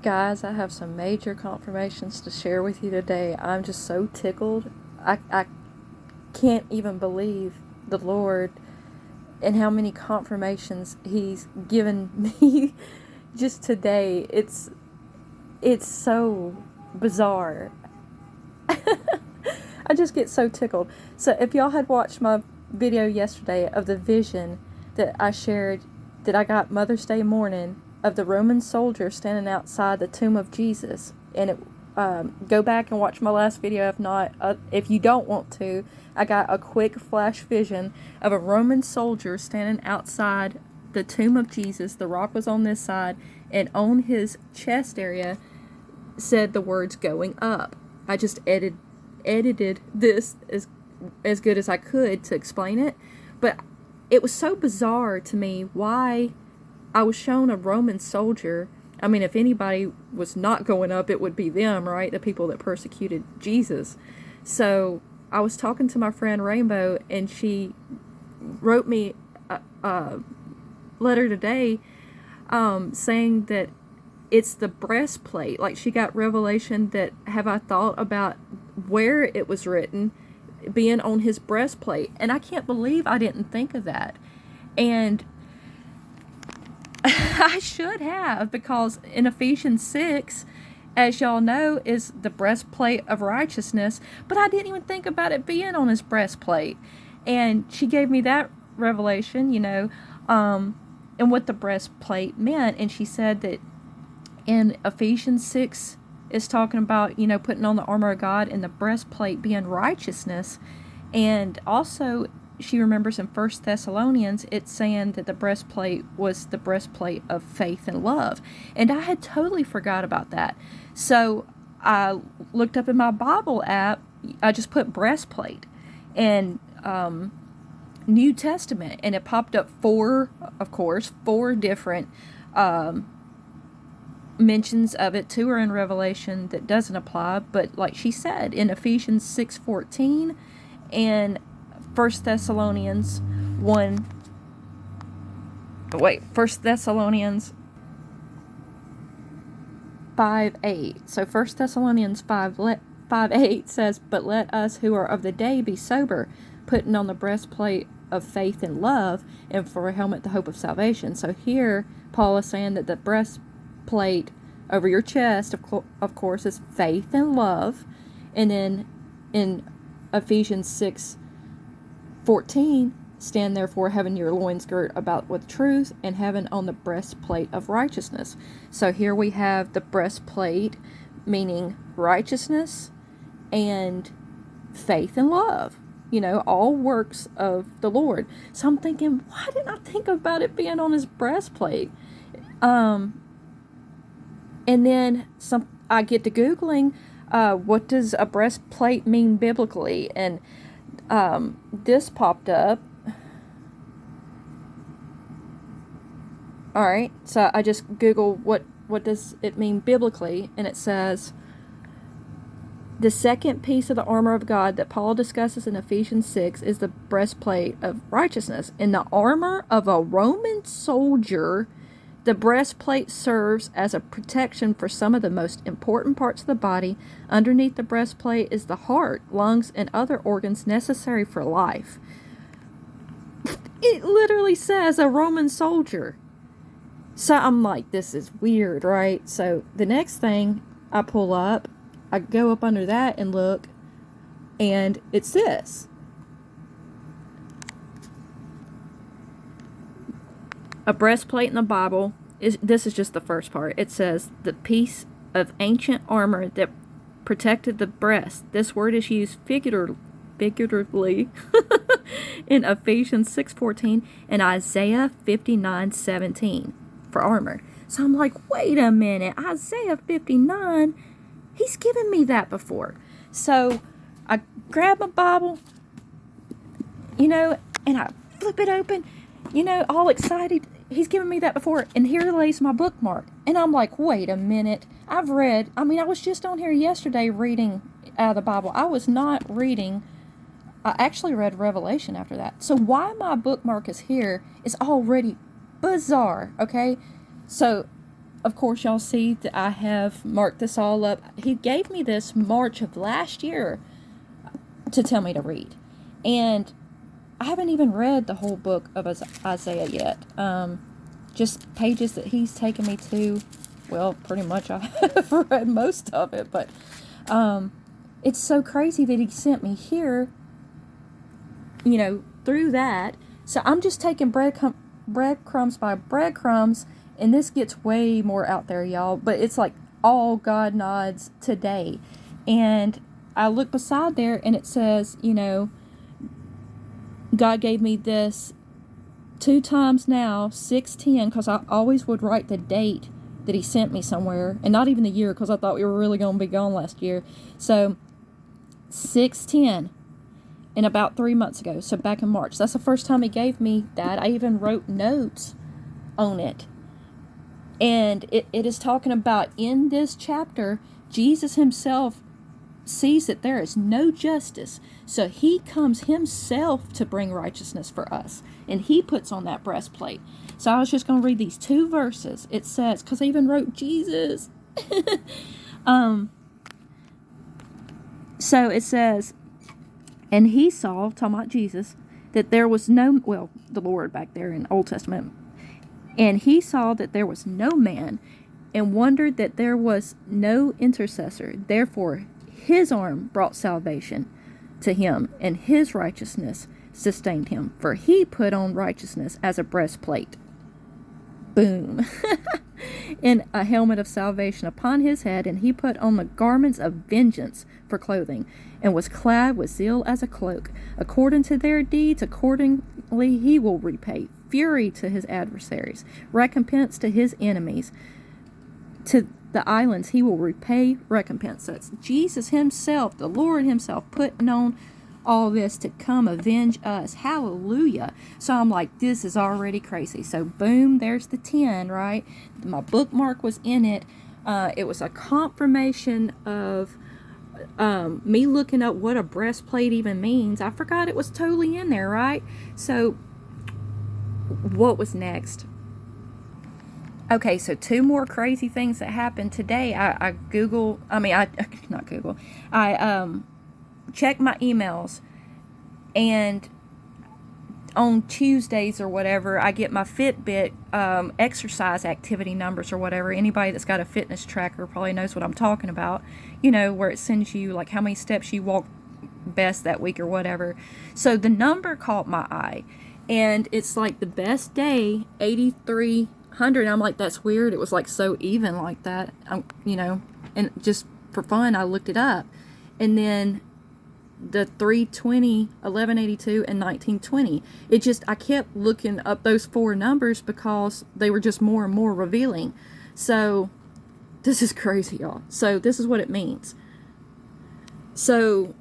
Guys, I have some major confirmations to share with you today. I'm just so tickled. I can't even believe the Lord and how many confirmations He's given me just today. It's so bizarre. I just get so tickled. So if y'all had watched my video yesterday of the vision that I shared that I got Mother's Day morning of the Roman soldier standing outside the tomb of Jesus, and it go back and watch my last video. If not, if you don't want to, I got a quick flash vision of a Roman soldier standing outside the tomb of Jesus. The rock was on this side, and on his chest area said the words "going up." I just edited this as good as I could to explain it, but it was so bizarre to me why I was shown a Roman soldier. I mean, if anybody was not going up, it would be them, right? The people that persecuted Jesus. So I was talking to my friend Rainbow, and she wrote me a letter today saying that it's the breastplate. Like, she got revelation that, have I thought about where it was written being on his breastplate? And I can't believe I didn't think of that. And I should have, because in Ephesians 6, as y'all know, is the breastplate of righteousness, but I didn't even think about it being on his breastplate. And she gave me that revelation, and what the breastplate meant. And she said that in Ephesians 6 is talking about, putting on the armor of God, and the breastplate being righteousness. And also, she remembers in 1 Thessalonians, it's saying that the breastplate was the breastplate of faith and love. And I had totally forgot about that. So I looked up in my Bible app, I just put breastplate and New Testament, and it popped up four different mentions of it. 2 are in Revelation that doesn't apply, but like she said, in Ephesians 6:14 and 1 Thessalonians 5:8. So 1 Thessalonians 5:8 says, "But let us who are of the day be sober, putting on the breastplate of faith and love, and for a helmet the hope of salvation." So here Paul is saying that the breastplate over your chest, of course, is faith and love. And then in Ephesians 6:14, "Stand therefore, having your loins girt about with truth, and having on the breastplate of righteousness." So here we have the breastplate, meaning righteousness and faith and love. All works of the Lord. So I'm thinking, why didn't I think about it being on his breastplate? And then I get to Googling, what does a breastplate mean biblically? And this popped up. Alright, so I just Google what does it mean biblically, and it says, the second piece of the armor of God that Paul discusses in Ephesians 6 is the breastplate of righteousness. In the armor of a Roman soldier, the breastplate serves as a protection for some of the most important parts of the body. Underneath the breastplate is the heart, lungs, and other organs necessary for life. It literally says a Roman soldier. So I'm like, this is weird, right? So the next thing I pull up, I go up under that and look, and it's this. A breastplate in the Bible, this is just the first part. It says, the piece of ancient armor that protected the breast. This word is used figuratively in Ephesians 6:14 and Isaiah 59:17 for armor. So I'm like, wait a minute, Isaiah 59, he's given me that before. So I grab my Bible, and I flip it open, all excited. He's given me that before, and here lays my bookmark. And I'm like, wait a minute, I was just on here yesterday reading out of the Bible. I was not reading, I actually read Revelation after that. So why my bookmark is here is already bizarre, okay? So of course, y'all see that I have marked this all up. He gave me this March of last year to tell me to read. And I haven't even read the whole book of Isaiah yet. Just pages that he's taken me to. Well, pretty much I have read most of it. But it's so crazy that he sent me here, through that. So I'm just taking breadcrumbs by breadcrumbs. And this gets way more out there, y'all. But it's like all God nods today. And I look beside there and it says, God gave me this 2 times now, 6:10, because I always would write the date that he sent me somewhere. And not even the year, because I thought we were really going to be gone last year. So 6:10. And about 3 months ago. So back in March. That's the first time he gave me that. I even wrote notes on it. And it is talking about, in this chapter, Jesus himself sees that there is no justice. So he comes himself to bring righteousness for us. And he puts on that breastplate. So I was just going to read these 2 verses. It says, because I even wrote Jesus. So it says, and he saw, talking about Jesus, that there was no, the Lord back there in Old Testament, and he saw that there was no man, and wondered that there was no intercessor. Therefore, his arm brought salvation to him, and his righteousness sustained him. For he put on righteousness as a breastplate. Boom. And a helmet of salvation upon his head, and he put on the garments of vengeance for clothing, and was clad with zeal as a cloak. According to their deeds, accordingly he will repay fury to his adversaries, recompense to his enemies. To the islands he will repay recompense. So it's Jesus himself, the Lord himself, putting on all this to come avenge us. Hallelujah. So I'm like, this is already crazy. So boom, there's the 10, right? My bookmark was in it. It was a confirmation of me looking up what a breastplate even means. I forgot it was totally in there, right? So what was next? Okay, so 2 more crazy things that happened today. I check my emails, and on Tuesdays or whatever, I get my Fitbit exercise activity numbers or whatever. Anybody that's got a fitness tracker probably knows what I'm talking about. Where it sends you like how many steps you walk best that week or whatever. So the number caught my eye, and it's like the best day, 8,300. I'm like, that's weird. It was like so even like that, and just for fun, I looked it up, and then the 320, 1182, and 1920. I kept looking up those 4 numbers because they were just more and more revealing. So this is crazy, y'all. So this is what it means. So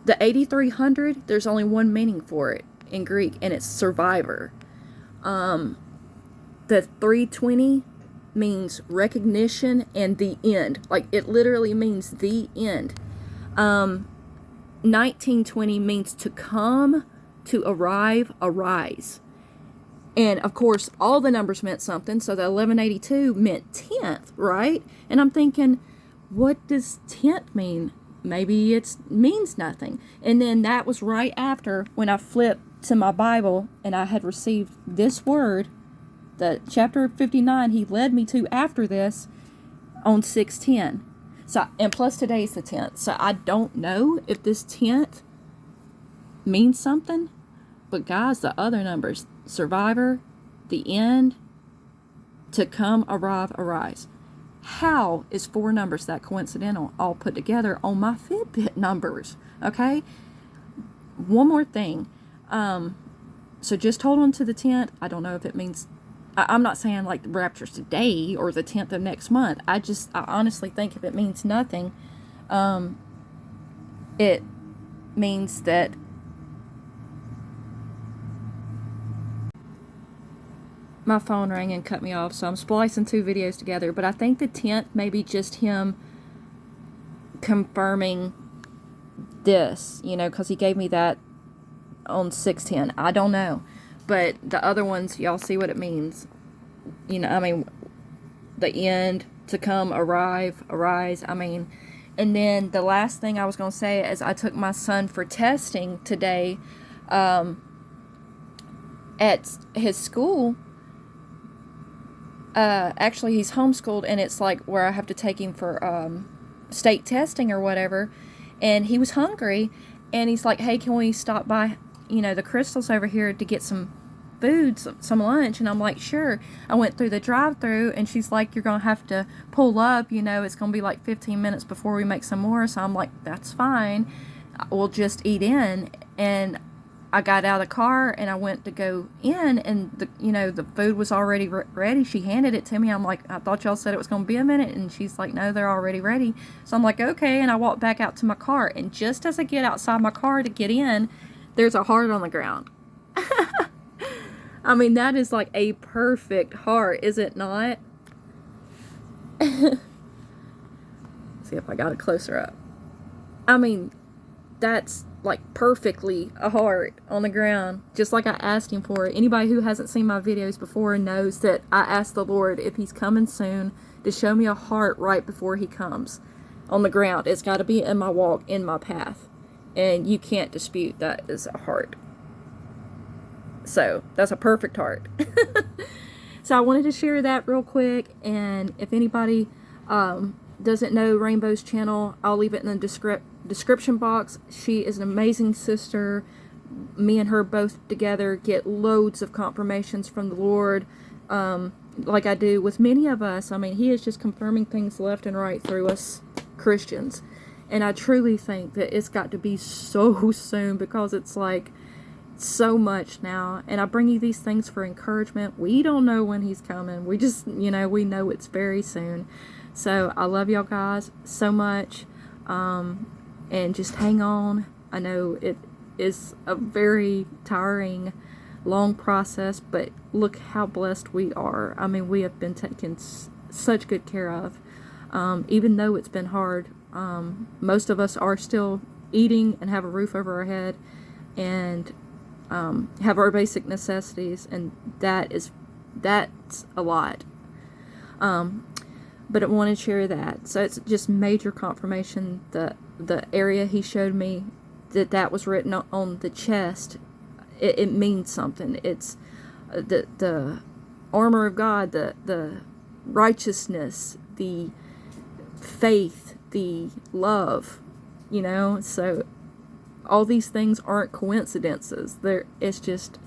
the 8300, there's only one meaning for it in Greek, and it's survivor. The 320 means recognition and the end. Like, it literally means the end. 1920 means to come, to arrive, arise. And of course, all the numbers meant something. So the 1182 meant 10th, right? And I'm thinking, what does 10th mean? Maybe it means nothing. And then that was right after when I flipped to my Bible and I had received this word, the chapter 59 he led me to after this on 610. So, and plus today's the 10th. So I don't know if this 10th means something. But guys, the other numbers, survivor, the end, to come, arrive, arise. How is 4 numbers that coincidental all put together on my Fitbit numbers? Okay? One more thing. So just hold on to the 10th. I don't know if it means... I'm not saying like the rapture's today or the 10th of next month. I honestly think if it means nothing, it means that my phone rang and cut me off, so I'm splicing 2 videos together. But I think the 10th may be just him confirming this, because he gave me that on 610. I don't know. But the other ones, y'all see what it means. the end to come, arise. I mean, and then the last thing I was going to say is I took my son for testing today at his school. Actually, he's homeschooled, and it's like where I have to take him for state testing or whatever. And he was hungry, and he's like, hey, can we stop by, the Crystals over here to get some food, some lunch? And I'm like, sure. I went through the drive-thru, and she's like, you're going to have to pull up, it's going to be like 15 minutes before we make some more. So I'm like, that's fine. We'll just eat in. And I got out of the car, and I went to go in, and the food was already ready. She handed it to me. I'm like, I thought y'all said it was going to be a minute. And she's like, no, they're already ready. So I'm like, okay. And I walked back out to my car, and just as I get outside my car to get in, there's a heart on the ground. I mean, that is like a perfect heart, is it not? See if I got it closer up. I mean, that's like perfectly a heart on the ground, just like I asked him for it. Anybody who hasn't seen my videos before knows that I asked the Lord if he's coming soon to show me a heart right before he comes on the ground. It's got to be in my walk, in my path. And you can't dispute that is a heart. So that's a perfect heart. So I wanted to share that real quick. And if anybody doesn't know Rainbow's channel, I'll leave it in the description box. She is an amazing sister. Me and her both together get loads of confirmations from the Lord, like I do with many of us. I mean, he is just confirming things left and right through us Christians. And I truly think that it's got to be so soon, because it's like so much now. And I bring you these things for encouragement. We don't know when he's coming. We just, we know it's very soon. So I love y'all guys so much. And just hang on. I know it is a very tiring, long process, but look how blessed we are. I mean, we have been taken such good care of. Even though it's been hard, most of us are still eating and have a roof over our head and have our basic necessities, and that's a lot. But I want to share that. So it's just major confirmation. The area he showed me that was written on the chest, it means something. It's the armor of God, the righteousness, the faith, the love, so all these things aren't coincidences. It's just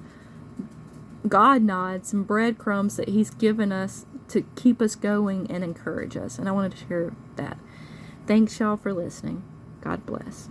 God nods and breadcrumbs that he's given us to keep us going and encourage us. And I wanted to share that. Thanks y'all for listening. God bless.